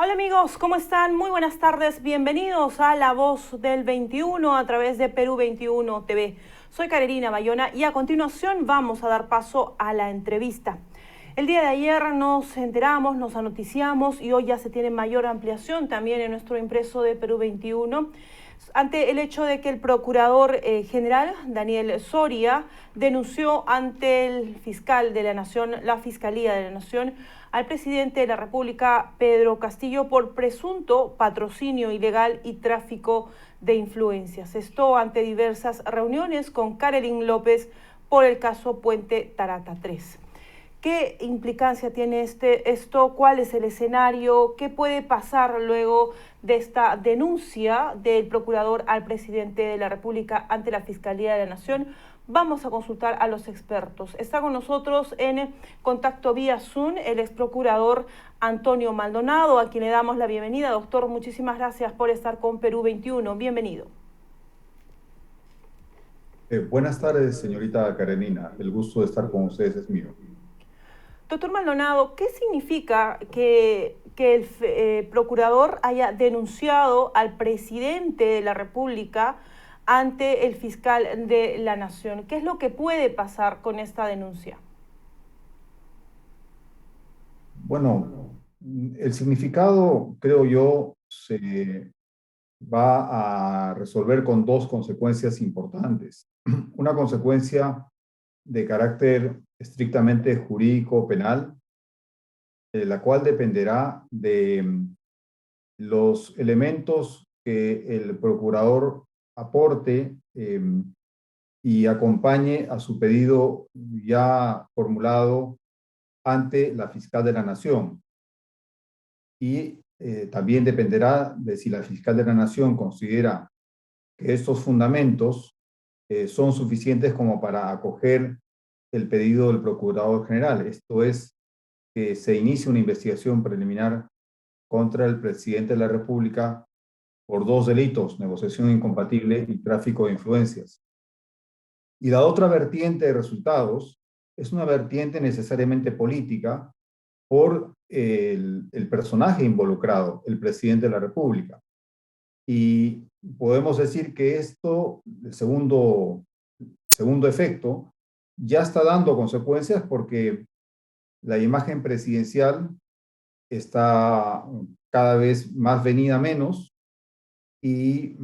Hola amigos, ¿cómo están? Muy buenas tardes, bienvenidos a La Voz del 21 a través de Perú 21 TV. Soy Carolina Bayona y a continuación vamos a dar paso a la entrevista. El día de ayer nos enteramos, nos anoticiamos y hoy ya se tiene mayor ampliación también en nuestro impreso de Perú 21 ante el hecho de que el procurador general, Daniel Soria, denunció ante el fiscal de la Nación, la Fiscalía de la Nación, al presidente de la República, Pedro Castillo, por presunto patrocinio ilegal y tráfico de influencias. Esto ante diversas reuniones con Karelin López por el caso Puente Tarata 3. ¿Qué implicancia tiene esto? ¿Cuál es el escenario? ¿Qué puede pasar luego de esta denuncia del procurador al presidente de la República ante la Fiscalía de la Nación? Vamos a consultar a los expertos. Está con nosotros en contacto vía Zoom el ex procurador Antonio Maldonado, a quien le damos la bienvenida. Doctor, muchísimas gracias por estar con Perú 21. Bienvenido. Buenas tardes, señorita Karenina. El gusto de estar con ustedes es mío. Doctor Maldonado, ¿qué significa que el procurador haya denunciado al presidente de la República ante el fiscal de la Nación? ¿Qué es lo que puede pasar con esta denuncia? Bueno, el significado, creo yo, se va a resolver con dos consecuencias importantes. Una consecuencia de carácter estrictamente jurídico penal, la cual dependerá de los elementos que el procurador aporte y acompañe a su pedido ya formulado ante la fiscal de la Nación. Y también dependerá de si la fiscal de la Nación considera que estos fundamentos son suficientes como para acoger el pedido del Procurador General. Esto es, que se inicie una investigación preliminar contra el presidente de la República por dos delitos: negociación incompatible y tráfico de influencias. Y la otra vertiente de resultados es una vertiente necesariamente política por el personaje involucrado, el presidente de la República. Y podemos decir que esto, el segundo efecto, ya está dando consecuencias porque la imagen presidencial está cada vez más venida menos y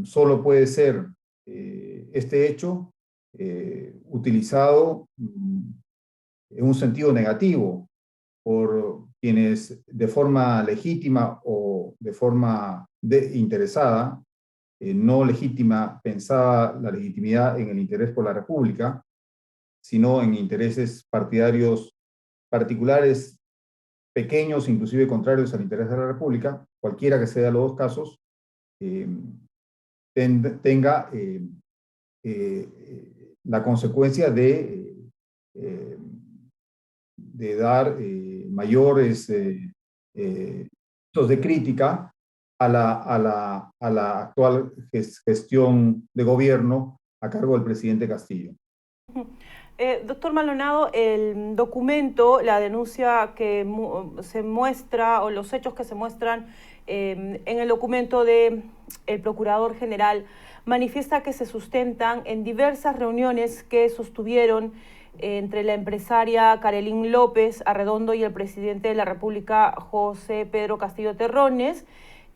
solo puede ser este hecho utilizado en un sentido negativo por quienes de forma legítima o de forma interesada, no legítima, pensaba la legitimidad en el interés por la República, sino en intereses partidarios particulares, pequeños, inclusive contrarios al interés de la República, cualquiera que sea los dos casos, eh, tenga la consecuencia eh, de dar mayores de crítica a la actual gestión de gobierno a cargo del presidente Castillo. Doctor Maldonado, el documento, la denuncia que se muestra o los hechos que se muestran en el documento del Procurador General manifiesta que se sustentan en diversas reuniones que sostuvieron entre la empresaria Karelin López Arredondo y el presidente de la República, José Pedro Castillo Terrones,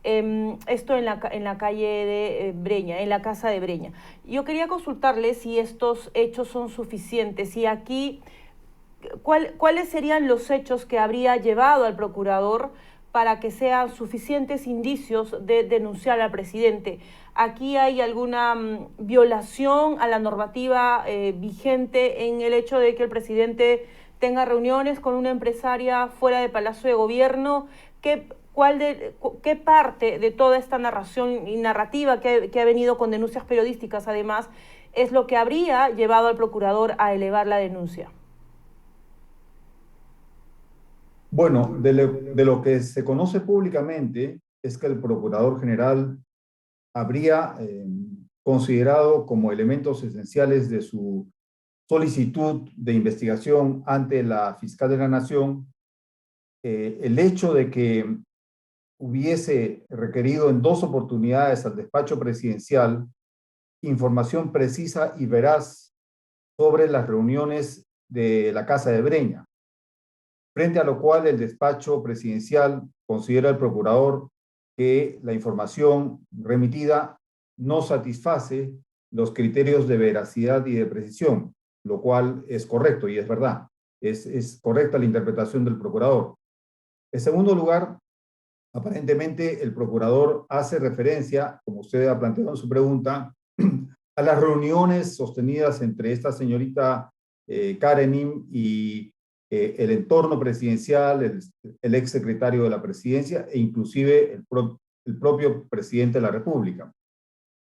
esto en la calle de Breña, en la casa de Breña. Yo quería consultarle si estos hechos son suficientes y aquí cuáles serían los hechos que habría llevado al procurador para que sean suficientes indicios de denunciar al presidente. ¿Aquí hay alguna violación a la normativa vigente en el hecho de que el presidente tenga reuniones con una empresaria fuera del Palacio de Gobierno? ¿Qué parte de toda esta narración y narrativa que ha venido con denuncias periodísticas, además, es lo que habría llevado al procurador a elevar la denuncia? Bueno, de lo que se conoce públicamente es que el Procurador General habría considerado como elementos esenciales de su solicitud de investigación ante la fiscal de la Nación el hecho de que hubiese requerido en 2 oportunidades al despacho presidencial información precisa y veraz sobre las reuniones de la Casa de Breña, frente a lo cual el despacho presidencial considera el procurador que la información remitida no satisface los criterios de veracidad y de precisión, lo cual es correcto y es verdad. Es correcta la interpretación del procurador. En segundo lugar, aparentemente el procurador hace referencia, como usted ha planteado en su pregunta, a las reuniones sostenidas entre esta señorita Karenin y el entorno presidencial, el exsecretario de la presidencia e inclusive el propio presidente de la República.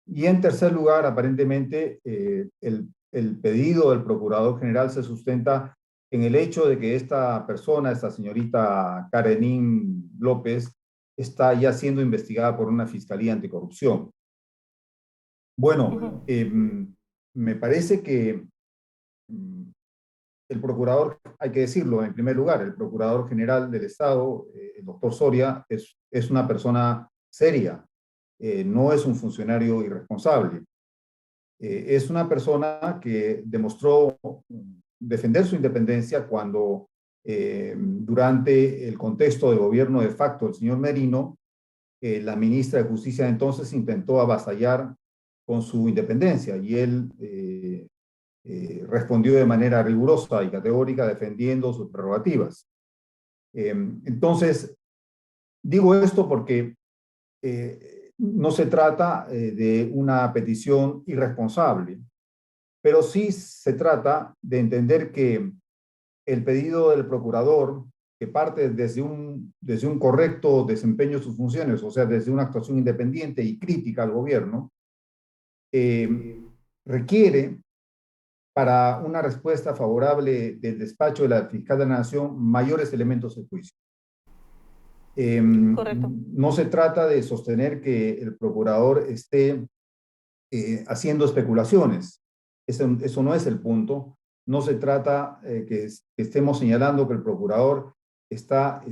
Y en tercer lugar, aparentemente, el pedido del Procurador General se sustenta en el hecho de que esta persona, esta señorita Karenin López, está ya siendo investigada por una fiscalía anticorrupción. Bueno, me parece que el procurador, hay que decirlo en primer lugar, el Procurador General del Estado, el doctor Soria, es una persona seria, no es un funcionario irresponsable. Es una persona que demostró defender su independencia cuando durante el contexto de gobierno de facto del señor Merino, la ministra de Justicia de entonces intentó avasallar con su independencia y él respondió de manera rigurosa y categórica defendiendo sus prerrogativas. Entonces, digo esto porque no se trata de una petición irresponsable, pero sí se trata de entender que el pedido del procurador, que parte desde un correcto desempeño de sus funciones, o sea, desde una actuación independiente y crítica al gobierno, requiere para una respuesta favorable del despacho de la fiscal de la Nación mayores elementos de juicio. Correcto. No se trata de sostener que el procurador esté haciendo especulaciones. Eso no es el punto. No se trata que estemos señalando que el procurador está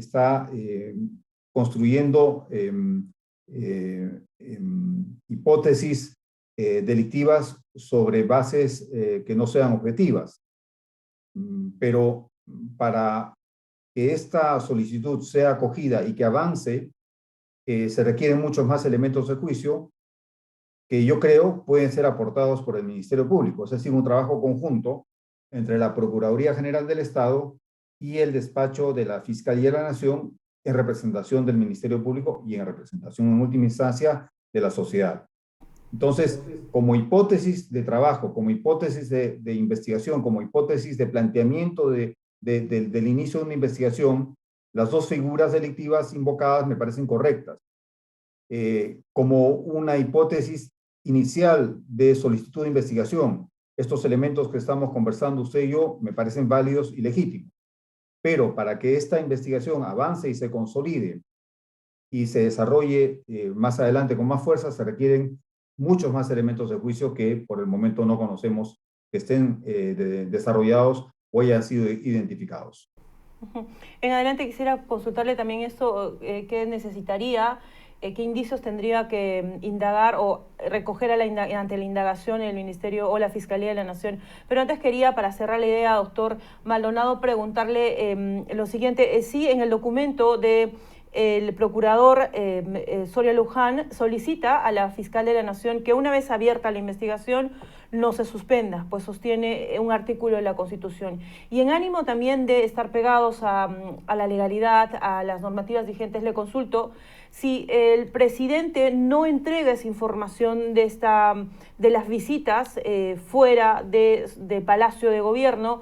construyendo hipótesis delictivas sobre bases que no sean objetivas. Pero para que esta solicitud sea acogida y que avance, se requieren muchos más elementos de juicio que yo creo pueden ser aportados por el Ministerio Público. Es decir, un trabajo conjunto entre la Procuraduría General del Estado y el despacho de la Fiscalía de la Nación en representación del Ministerio Público y en representación en última instancia de la sociedad. Entonces, como hipótesis de trabajo, como hipótesis de investigación, como hipótesis de planteamiento del inicio de una investigación, las dos figuras delictivas invocadas me parecen correctas. Como una hipótesis inicial de solicitud de investigación, estos elementos que estamos conversando usted y yo me parecen válidos y legítimos. Pero para que esta investigación avance y se consolide y se desarrolle más adelante con más fuerza, se requieren muchos más elementos de juicio que por el momento no conocemos que estén desarrollados o hayan sido identificados. En adelante quisiera consultarle también esto, qué necesitaría, qué indicios tendría que indagar o recoger ante la indagación el Ministerio o la Fiscalía de la Nación. Pero antes quería, para cerrar la idea, doctor Maldonado, preguntarle lo siguiente. Sí, en el documento de el procurador Soria Luján solicita a la fiscal de la Nación que una vez abierta la investigación no se suspenda, pues sostiene un artículo de la Constitución. Y en ánimo también de estar pegados a la legalidad, a las normativas vigentes, le consulto si el presidente no entrega esa información de las visitas fuera de Palacio de Gobierno,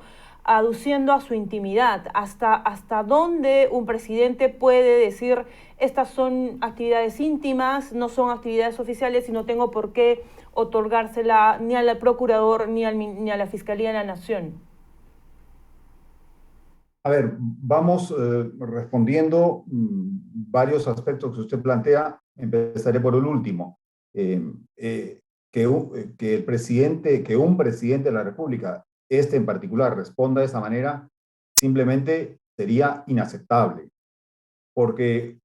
aduciendo a su intimidad, hasta dónde un presidente puede decir estas son actividades íntimas, no son actividades oficiales y no tengo por qué otorgársela ni al procurador ni a la Fiscalía de la Nación. A ver, vamos respondiendo varios aspectos que usted plantea. Empezaré por el último. Que un presidente de la República, en particular, responda de esa manera, simplemente sería inaceptable. Porque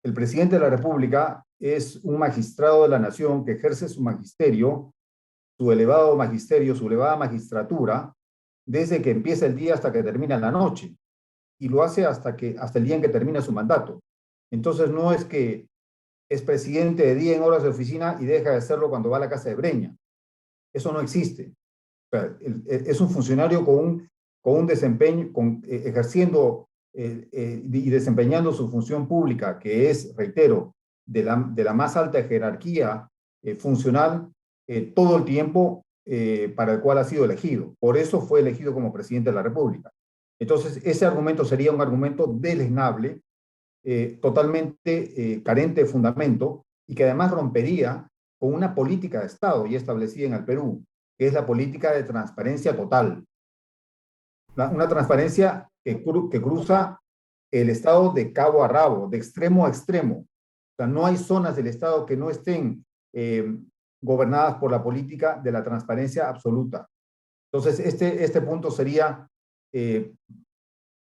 el presidente de la República es un magistrado de la nación que ejerce su magisterio, su elevado magisterio, su elevada magistratura, desde que empieza el día hasta que termina la noche, y lo hace hasta el día en que termina su mandato. Entonces no es que es presidente de día en horas de oficina y deja de serlo cuando va a la casa de Breña. Eso no existe. O sea, es un funcionario con un desempeño, ejerciendo y desempeñando su función pública, que es, reitero, de la más alta jerarquía funcional todo el tiempo para el cual ha sido elegido. Por eso fue elegido como presidente de la República. Entonces, ese argumento sería un argumento deleznable, totalmente carente de fundamento y que además rompería con una política de Estado ya establecida en el Perú, que es la política de transparencia total. Una transparencia que cruza el Estado de cabo a rabo, de extremo a extremo. O sea, no hay zonas del Estado que no estén gobernadas por la política de la transparencia absoluta. Entonces, este punto sería,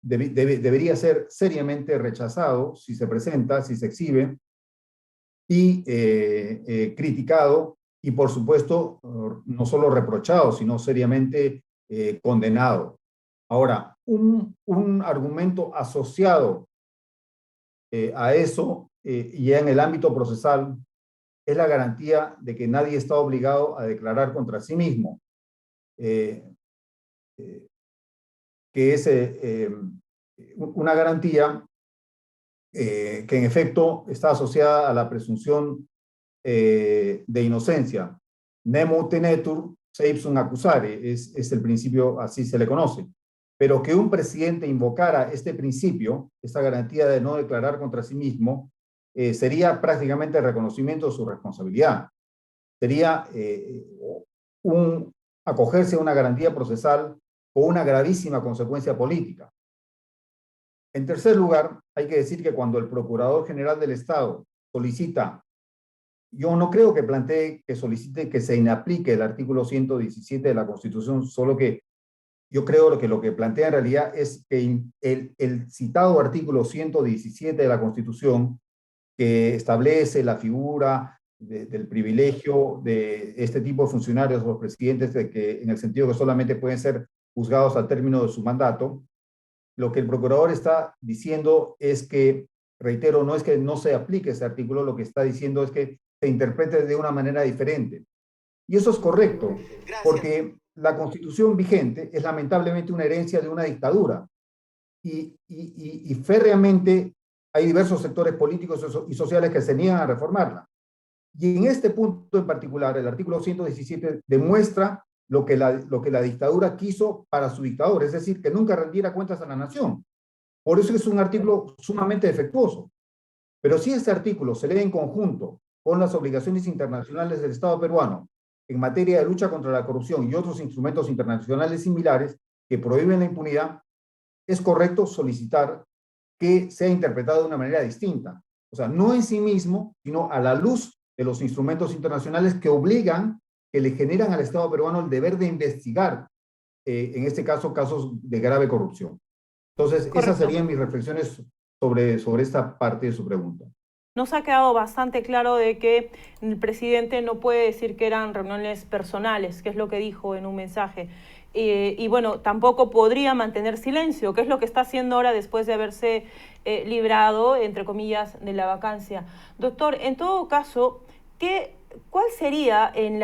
debería ser seriamente rechazado si se presenta, si se exhibe, y criticado, y por supuesto, no solo reprochado, sino seriamente condenado. Ahora, un argumento asociado a eso, y ya en el ámbito procesal, es la garantía de que nadie está obligado a declarar contra sí mismo, que es una garantía que en efecto está asociada a la presunción de inocencia. Nemo tenetur se ipsum accusare, es el principio, así se le conoce. Pero que un presidente invocara este principio, esta garantía de no declarar contra sí mismo, sería prácticamente el reconocimiento de su responsabilidad. Sería acogerse a una garantía procesal o una gravísima consecuencia política. En tercer lugar, hay que decir que cuando el Procurador General del Estado solicita, yo no creo que plantee que solicite que se inaplique el artículo 117 de la Constitución, solo que yo creo que lo que plantea en realidad es que el citado artículo 117 de la Constitución, que establece la figura del privilegio de este tipo de funcionarios, los presidentes, de que, en el sentido que solamente pueden ser juzgados al término de su mandato, lo que el procurador está diciendo es que, reitero, no es que no se aplique ese artículo, lo que está diciendo es que se interprete de una manera diferente. Y eso es correcto, porque la Constitución vigente es lamentablemente una herencia de una dictadura. Y férreamente hay diversos sectores políticos y sociales que se niegan a reformarla. Y en este punto en particular, el artículo 117 demuestra lo que la dictadura quiso para su dictador, es decir, que nunca rendiera cuentas a la nación. Por eso es un artículo sumamente defectuoso. Pero si este artículo se lee en conjunto con las obligaciones internacionales del Estado peruano en materia de lucha contra la corrupción y otros instrumentos internacionales similares que prohíben la impunidad, es correcto solicitar que sea interpretado de una manera distinta. O sea, no en sí mismo, sino a la luz de los instrumentos internacionales que obligan, que le generan al Estado peruano el deber de investigar, en este caso, casos de grave corrupción. Entonces, Correcto. Esas serían mis reflexiones sobre esta parte de su pregunta. Nos ha quedado bastante claro de que el presidente no puede decir que eran reuniones personales, que es lo que dijo en un mensaje. Y bueno, tampoco podría mantener silencio, que es lo que está haciendo ahora después de haberse librado, entre comillas, de la vacancia. Doctor, en todo caso, ¿cuál sería en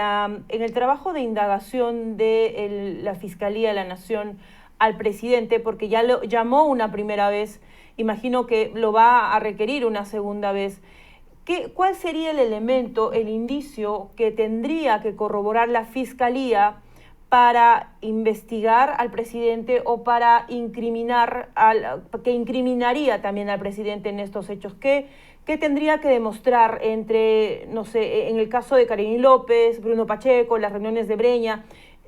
el trabajo de indagación de la Fiscalía de la Nación al presidente? Porque ya lo llamó una primera vez, imagino que lo va a requerir una segunda vez. ¿Cuál sería el elemento, el indicio que tendría que corroborar la Fiscalía para investigar al presidente o para que incriminaría también al presidente en estos hechos? ¿Qué tendría que demostrar entre, no sé, en el caso de Karine López, Bruno Pacheco, las reuniones de Breña,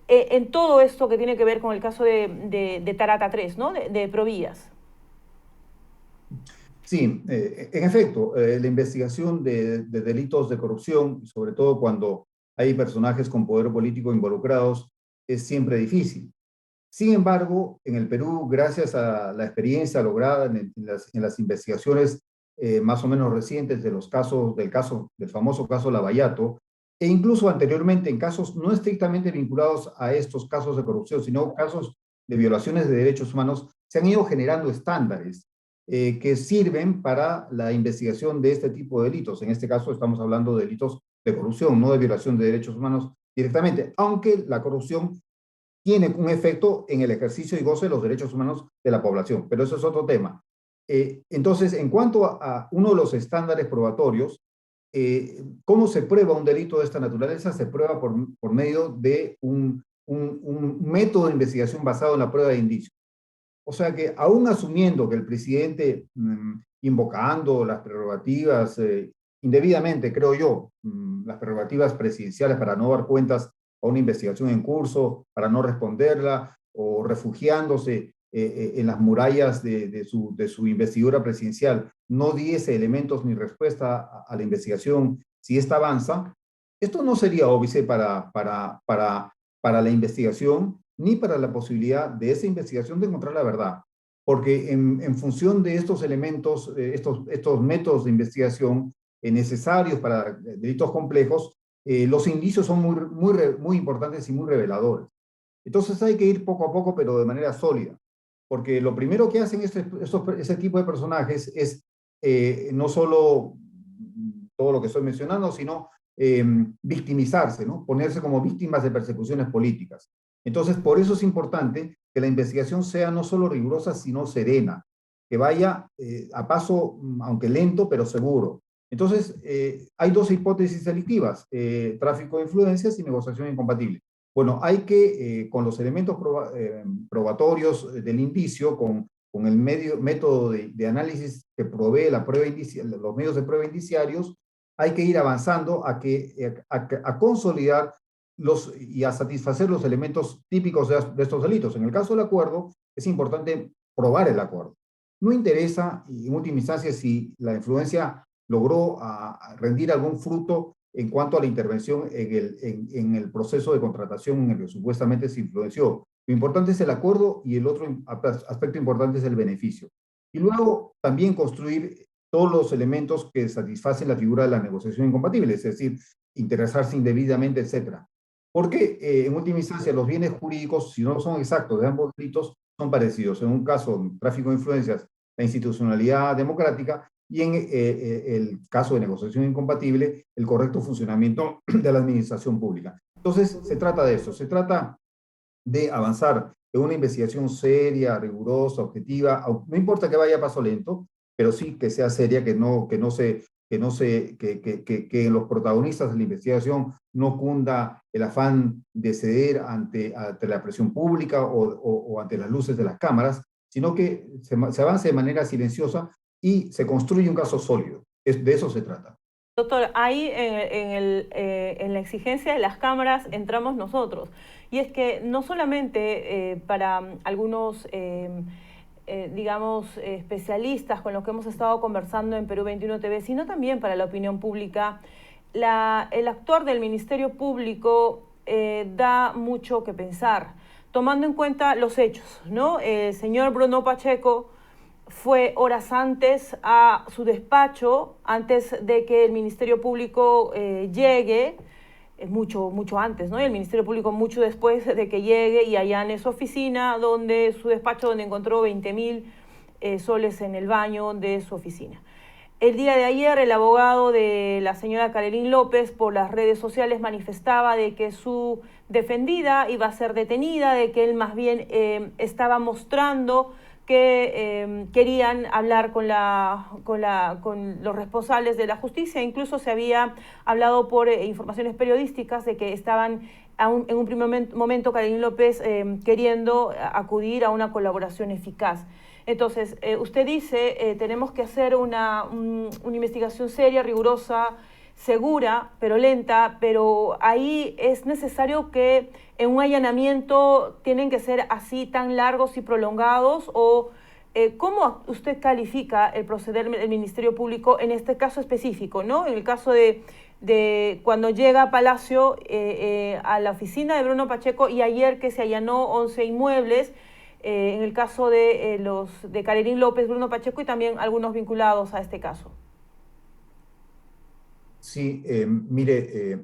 en todo esto que tiene que ver con el caso de Tarata 3, ¿no? de Provías? Sí, en efecto, la investigación de delitos de corrupción, sobre todo cuando hay personajes con poder político involucrados, es siempre difícil. Sin embargo, en el Perú, gracias a la experiencia lograda en las investigaciones más o menos recientes de los casos, del famoso caso Lavallato, e incluso anteriormente en casos no estrictamente vinculados a estos casos de corrupción, sino casos de violaciones de derechos humanos, se han ido generando estándares que sirven para la investigación de este tipo de delitos. En este caso estamos hablando de delitos de corrupción, no de violación de derechos humanos directamente, aunque la corrupción tiene un efecto en el ejercicio y goce de los derechos humanos de la población, pero eso es otro tema. Entonces, en cuanto a uno de los estándares probatorios, ¿cómo se prueba un delito de esta naturaleza? Se prueba por medio de un método de investigación basado en la prueba de indicios. O sea que aún asumiendo que el presidente, invocando las prerrogativas, indebidamente, creo yo, las prerrogativas presidenciales para no dar cuentas a una investigación en curso, para no responderla, o refugiándose en las murallas de su investidura presidencial, no diese elementos ni respuesta a la investigación si esta avanza, esto no sería óbice para la investigación ni para la posibilidad de esa investigación de encontrar la verdad. Porque en función de estos elementos, estos métodos de investigación necesarios para delitos complejos, los indicios son muy importantes y muy reveladores. Entonces hay que ir poco a poco, pero de manera sólida. Porque lo primero que hacen ese tipo de personajes es no solo todo lo que estoy mencionando, sino victimizarse, ¿no? Ponerse como víctimas de persecuciones políticas. Entonces, por eso es importante que la investigación sea no solo rigurosa, sino serena, que vaya a paso, aunque lento, pero seguro. Entonces, hay dos hipótesis delictivas, tráfico de influencias y negociación incompatible. Bueno, hay que, con los elementos probatorios del indicio, con el método de análisis que provee la prueba los medios de prueba indiciarios, hay que ir avanzando a consolidar y a satisfacer los elementos típicos de estos delitos. En el caso del acuerdo, es importante probar el acuerdo. No interesa, en última instancia, si la influencia logró rendir algún fruto en cuanto a la intervención en el proceso de contratación en el que supuestamente se influenció. Lo importante es el acuerdo y el otro aspecto importante es el beneficio. Y luego también construir todos los elementos que satisfacen la figura de la negociación incompatible, es decir, interesarse indebidamente, etcétera. Porque en última instancia los bienes jurídicos, si no son exactos de ambos delitos, son parecidos. En un caso, tráfico de influencias, la institucionalidad democrática, y en el caso de negociación incompatible, el correcto funcionamiento de la administración pública. Entonces, se trata de eso, se trata de avanzar en una investigación seria, rigurosa, objetiva, no importa que vaya a paso lento, pero sí que sea seria, que en los protagonistas de la investigación no cunda el afán de ceder ante la presión pública o ante las luces de las cámaras, sino que se avance de manera silenciosa y se construye un caso sólido. De eso se trata. Doctor, ahí en la exigencia de las cámaras entramos nosotros. Y es que no solamente para algunos, digamos, especialistas con los que hemos estado conversando en Perú 21 TV, sino también para la opinión pública, el actuar del Ministerio Público da mucho que pensar, tomando en cuenta los hechos, ¿no? El señor Bruno Pacheco fue horas antes a su despacho, antes de que el Ministerio Público llegue, mucho antes, ¿no? Y el Ministerio Público mucho después de que llegue y allane su oficina, su despacho donde encontró 20.000 soles en el baño de su oficina. El día de ayer, el abogado de la señora Caroline López por las redes sociales manifestaba de que su defendida iba a ser detenida, de que él más bien estaba mostrando que querían hablar con los responsables de la justicia. Incluso se había hablado por informaciones periodísticas de que estaban en un primer momento Caroline López queriendo acudir a una colaboración eficaz. Entonces, usted dice, tenemos que hacer una investigación seria, rigurosa, segura, pero lenta, pero ahí es necesario que en un allanamiento tienen que ser así tan largos y prolongados, o ¿cómo usted califica el proceder del Ministerio Público en este caso específico, ¿no? En el caso de cuando llega a Palacio a la oficina de Bruno Pacheco, y ayer que se allanó 11 inmuebles, en el caso de Caroline López, Bruno Pacheco y también algunos vinculados a este caso. Sí, mire,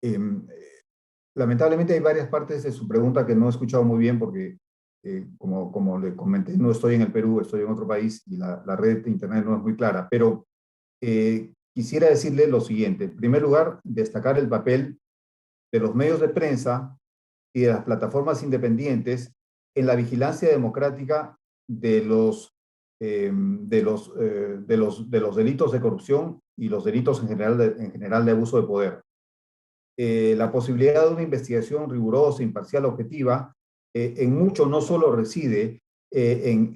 em, lamentablemente hay varias partes de su pregunta que no he escuchado muy bien porque, como le comenté, no estoy en el Perú, estoy en otro país y la red de internet no es muy clara, pero quisiera decirle lo siguiente. En primer lugar, destacar el papel de los medios de prensa y de las plataformas independientes en la vigilancia democrática de los delitos de corrupción y los delitos en general de abuso de poder. La posibilidad de una investigación rigurosa, imparcial, objetiva, en mucho no solo reside en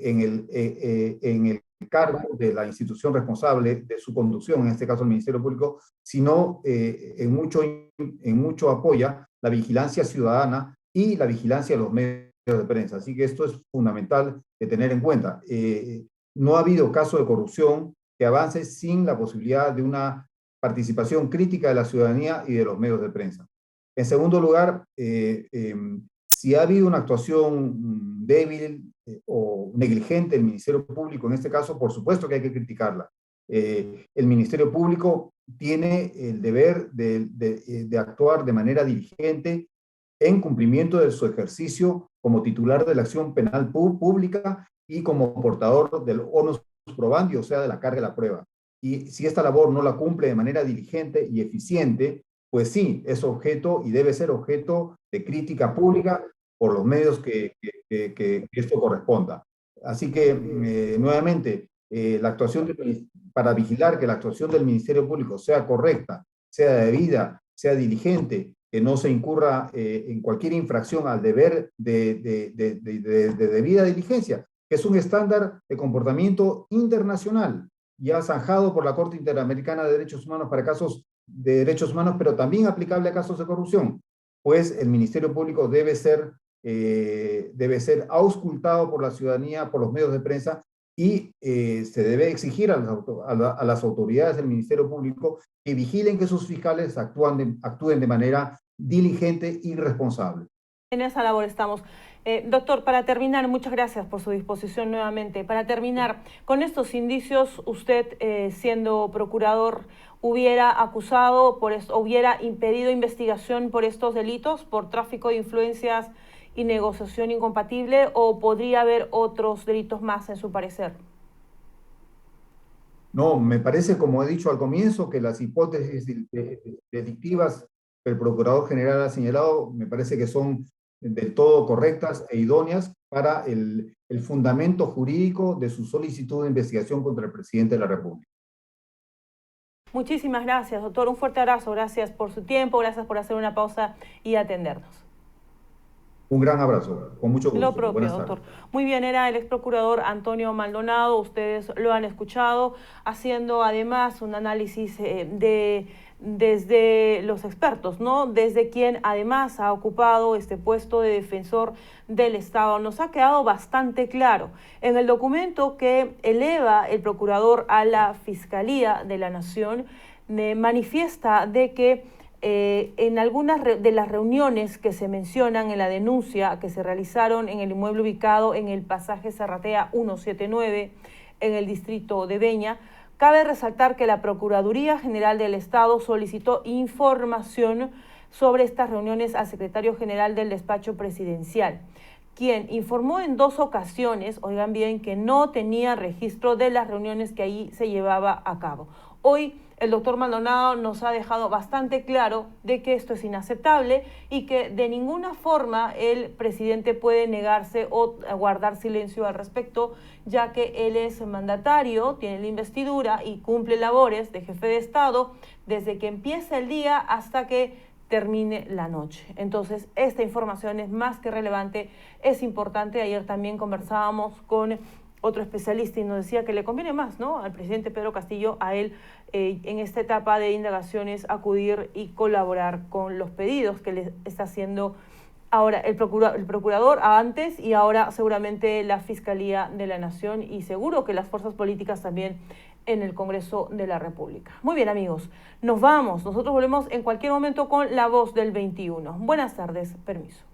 el cargo de la institución responsable de su conducción, en este caso el Ministerio Público, sino en mucho apoya la vigilancia ciudadana y la vigilancia de los medios de prensa. Así que esto es fundamental de tener en cuenta. No ha habido caso de corrupción que avance sin la posibilidad de una participación crítica de la ciudadanía y de los medios de prensa. En segundo lugar, si ha habido una actuación débil o negligente del Ministerio Público, en este caso, por supuesto que hay que criticarla. El Ministerio Público tiene el deber de actuar de manera diligente en cumplimiento de su ejercicio como titular de la acción penal pública y como portador del onus probandi, o sea, de la carga de la prueba. Y si esta labor no la cumple de manera diligente y eficiente, pues sí, es objeto y debe ser objeto de crítica pública por los medios que esto corresponda. Así que, nuevamente, para vigilar que la actuación del Ministerio Público sea correcta, sea debida, sea diligente, que no se incurra en cualquier infracción al deber de debida diligencia, que es un estándar de comportamiento internacional, ya zanjado por la Corte Interamericana de Derechos Humanos para casos de derechos humanos, pero también aplicable a casos de corrupción, pues el Ministerio Público debe ser auscultado por la ciudadanía, por los medios de prensa, y se debe exigir a las autoridades del Ministerio Público que vigilen que sus fiscales actúen de manera diligente y responsable. En esa labor estamos. Doctor, para terminar, muchas gracias por su disposición nuevamente. Para terminar, con estos indicios, usted, siendo procurador, hubiera acusado, hubiera impedido investigación por estos delitos, por tráfico de influencias y negociación incompatible, o podría haber otros delitos más, en su parecer. No, me parece, como he dicho al comienzo, que las hipótesis delictivas que el Procurador General ha señalado me parece que son del todo correctas e idóneas para el fundamento jurídico de su solicitud de investigación contra el presidente de la República. Muchísimas gracias, doctor. Un fuerte abrazo. Gracias por su tiempo, gracias por hacer una pausa y atendernos. Un gran abrazo, con mucho gusto. Lo propio, doctor. Muy bien, era el ex procurador Antonio Maldonado, ustedes lo han escuchado, haciendo además un análisis desde los expertos, ¿no? Desde quien además ha ocupado este puesto de defensor del Estado. Nos ha quedado bastante claro en el documento que eleva el procurador a la Fiscalía de la Nación, manifiesta de que en algunas de las reuniones que se mencionan en la denuncia que se realizaron en el inmueble ubicado en el pasaje Zarratea 179 en el distrito de Beña, cabe resaltar que la Procuraduría General del Estado solicitó información sobre estas reuniones al secretario general del despacho presidencial, quien informó en 2 ocasiones, oigan bien, que no tenía registro de las reuniones que ahí se llevaba a cabo. Hoy el doctor Maldonado nos ha dejado bastante claro de que esto es inaceptable y que de ninguna forma el presidente puede negarse o guardar silencio al respecto, ya que él es mandatario, tiene la investidura y cumple labores de jefe de Estado desde que empieza el día hasta que termine la noche. Entonces, esta información es más que relevante, es importante. Ayer también conversábamos con otro especialista y nos decía que le conviene más, ¿no?, al presidente Pedro Castillo, a él en esta etapa de indagaciones, acudir y colaborar con los pedidos que le está haciendo ahora el procurador antes y ahora seguramente la Fiscalía de la Nación y seguro que las fuerzas políticas también en el Congreso de la República. Muy bien, amigos, nos vamos. Nosotros volvemos en cualquier momento con La Voz del 21. Buenas tardes, permiso.